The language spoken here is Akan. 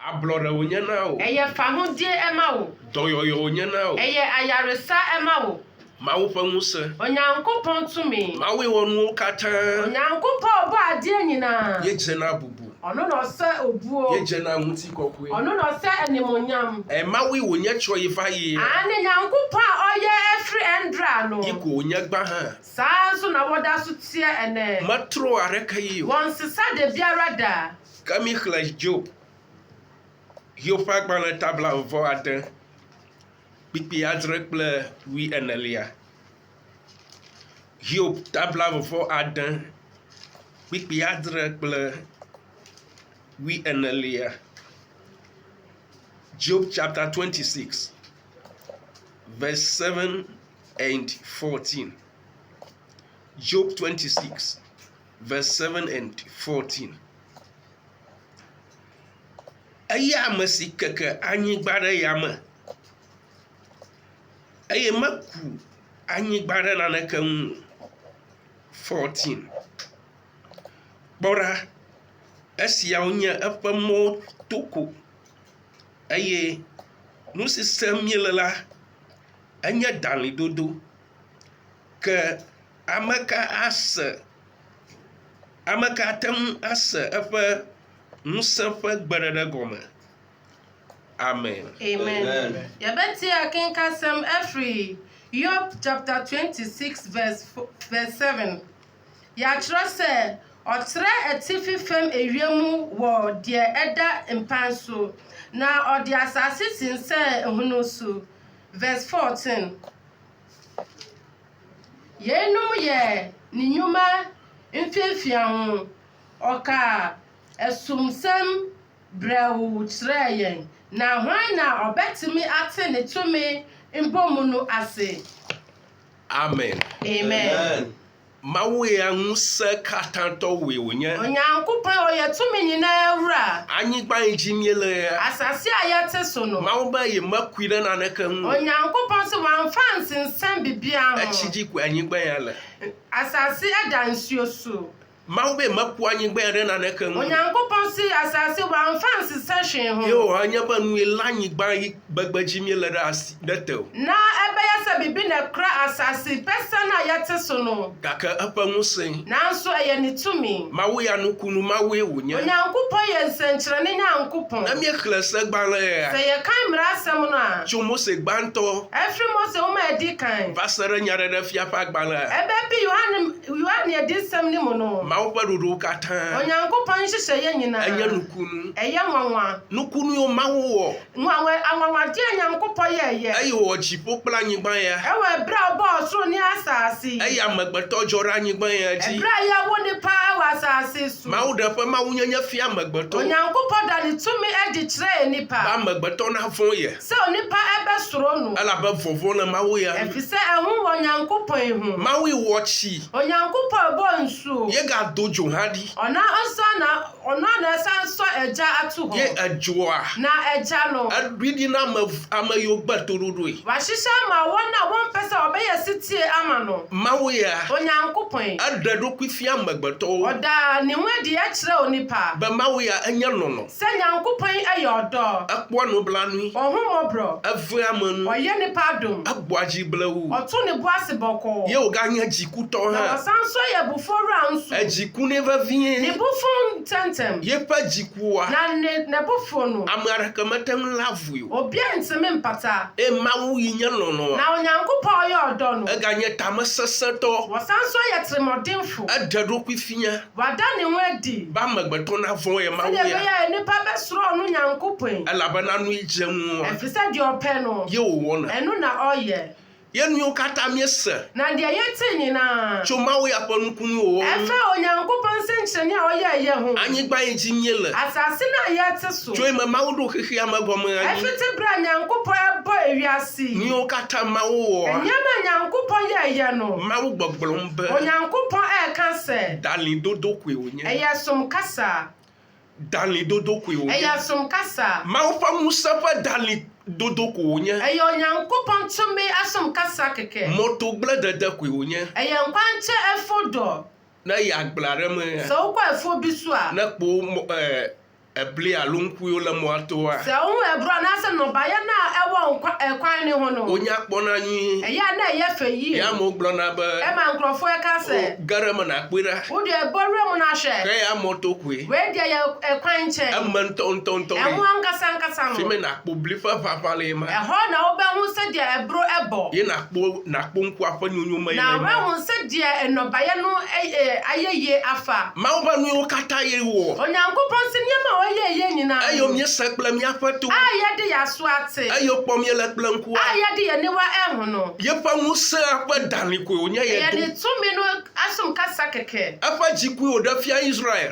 Ablora onyana o. Eye fahudie ema wo. Doyoyo onyana o. Eye ayaresa ema wo. Mawo pamuse. Onyankopon tumi. Mawe wonu kata. Onyankopon obo ade nyina. Ye jena bubu. Ono no se obuo. Ye jena muti kokwe. Ono no se animonyam. Mawe wonya choye faye. Ane nyankopon oye efri endra no. Iko onya gba ha. Saa so na woda so tie ene. Matro areka yi o. Won sisa de biara da. Kami khlas Job. Job pak ban la tabla vo atin. Pipi adrek ple wi enelia. Job tabla vo atin. Pipi adrek ple wi enelia. Job chapter 26 verse 7 and 14. Job 26 verse 7 and 14. Aya masi keke anyigbare yama. Aya maku anyigbare na neke 14. Bora esia onya efemo toko. Aya nusi semyelela anya dali dodo ke amaka ase amaka tem ase efe nusefe gberede gome. Amen. Amen. Yabeti akinka sem every Job chapter 26 verse 7. Ya trose otre etifi fem ewiemu wo de eda mpanso na odi asase sinse ehunosu. Verse 14. Yenum ye ninyuma mfiafian oka esumsem brewu treyen na hwan na obetimi ate ne tumi mbomunu ase. Amen. Amen. Mawe anuse katanto we onye. Onyankopon oye tumi nyina ewura. Anyigba enjimiele. Asase ayete so no. Mawo ba ye makwire na neka hu. Onyankopon se wan fansen bibia ho. Echiji ku anyigba ya le. Asase adansuo so. Mawo be maku anyigba ya na neka hu. Onyankopon se asase wan fansen sehwen ho. Yo anya ba nu elanyigba bagbajimiele da detel. Na ebeye se bibi na kra asase pesa na ayete so no. Kaka apa ngusen. Nanso eye ni tumi. Mawo ya nukunu mawe wonya. Onyankopon ye nsenkyerene nyankopon. Na me klese gbale. Se ye kan mra asem no a. Chumo se gbanto. Efri Mose wo ma edi kan. Vasere nyare na fia pa gbale. Ebe bi Yohane edi sem ni mo no. Mawo pa rudu kata. Onyankopon hyehyɛ ye nyina. Anya nukunu. Eye nwanwa. Nukunu yo mawo wo. Nwanwa de nyankopon ye. Ayo wo chipo pla anyigba ya. Ewe bra bo so ni asase. Aya magbeto jora anyigba ya ji. Bra ya wo ni pa wa asase su. Mawo de pe mawo nyanya fia magbeto. Onyankopon da ni tumi edi kyerɛ nipa. Ba magbeto na fon ye. Se onipa ebe soro no. Ala ba fofo na mawo ya. Efise ehun Onyankopon hu. Mawo wo chi. Onyankopon bo nsu. Ye ga dojo hadi. Ona na sanso eja atu ho. Ye ajoa. Na eja no. Adwidi na amayo gbatorudoi. Wa hyehyɛ ma wona won pese obeye sitie ama no. Mawo ya. Onyankopon. Adado kwifia magbeto. Oda ni nwedi ya kyerɛ onipa. Ba mawo ya anya nono. Se Nyankopon aye odo. Akpo no blanu. Ohumobro. Avu amanu. Oye nipa dum. Agboaji blawu. Otu ne bo ase boko. Ye oganya jikuto Na ha. sanso ye bufora nsu. Ajiku ne va vie. Ne bufun tentem. Ye pa jikuwa. Na ne bufo no. Amara kamatem lavu yo. Obi ntime mpata. E mawu yinya nono. Na Onyankopon ye odo no. Aganya tamaseseto. Wo sanso ye tremodinfo. Adado kwifia. Wada ne nwedi. Ba magbeto na fon ye mawu Se ya. ye nipa be soro no Nyankopon. Alabana nu ijemu. Efise de ope no. Ye wo wona. Enu na oye. Ye nu kata miese. Na de yete nyina. Chomawo ya panukunu wo. Efe Onyankopon senkyerene a oye ye ho. Anyigba enjinyele. Asase na yete so. Choi ma mawo do hihia magom anyi. Efite bra Nyankopon ebo ewiase. Ni o kata mawo wo. Enyama Nyankopon ye no. Mawo gbogbolombe. Onyankopon ka se. Dali dodo kwe onye. Eye som kasa. Dali dodo kwe onye. Eye som kasa. Mawo pa musafa dali dodo kwe onye. Eye Onyankopon tumi asom kasa keke. Moto gblede kwe onye. Eye nkwanche efodo. Na ya gblare me. So kwa efo bisu a. Na po ebli alunkuyo le moatoa sɛ wo ɛboro anaasɛ nnɔbaeɛ no a ɛwɔ ɛkwan ne ho no onya kpɔna nyi ɛyɛ na ɛyɛ fɛ yie ya mo gblɔna be ɛma nkurɔfoɔ ɛka sɛ garama na kpera wode ɛbɔwerɛ mu no ahwɛ ke ya moto kwe wei deɛ yɛ ɛkwan nkyɛn emme ntɔntɔntɔ ɛho ankasa no fime na kpo bli fafafa le ma ɛhɔ na wobɛhu sɛdeɛ ɛboro ɛbɔ ye na kpo nku afa nyonyo ma na ye woahu sɛdeɛ nnɔbaeɛ no ayɛ yie afa ma ba nu yo kata ye wo onyankopɔn sɛ nneɛma a ɔyɛ yie nyinaa ayo mi sekple mi afatu a yɛde yɛ aso ate ayo pom ye le kple nku a yɛde yɛ niwa ɛho no ye fa nguse afa dani ko onya ye yɛde do tumi no asom kasa kɛkɛ afa jiku o da fia Israel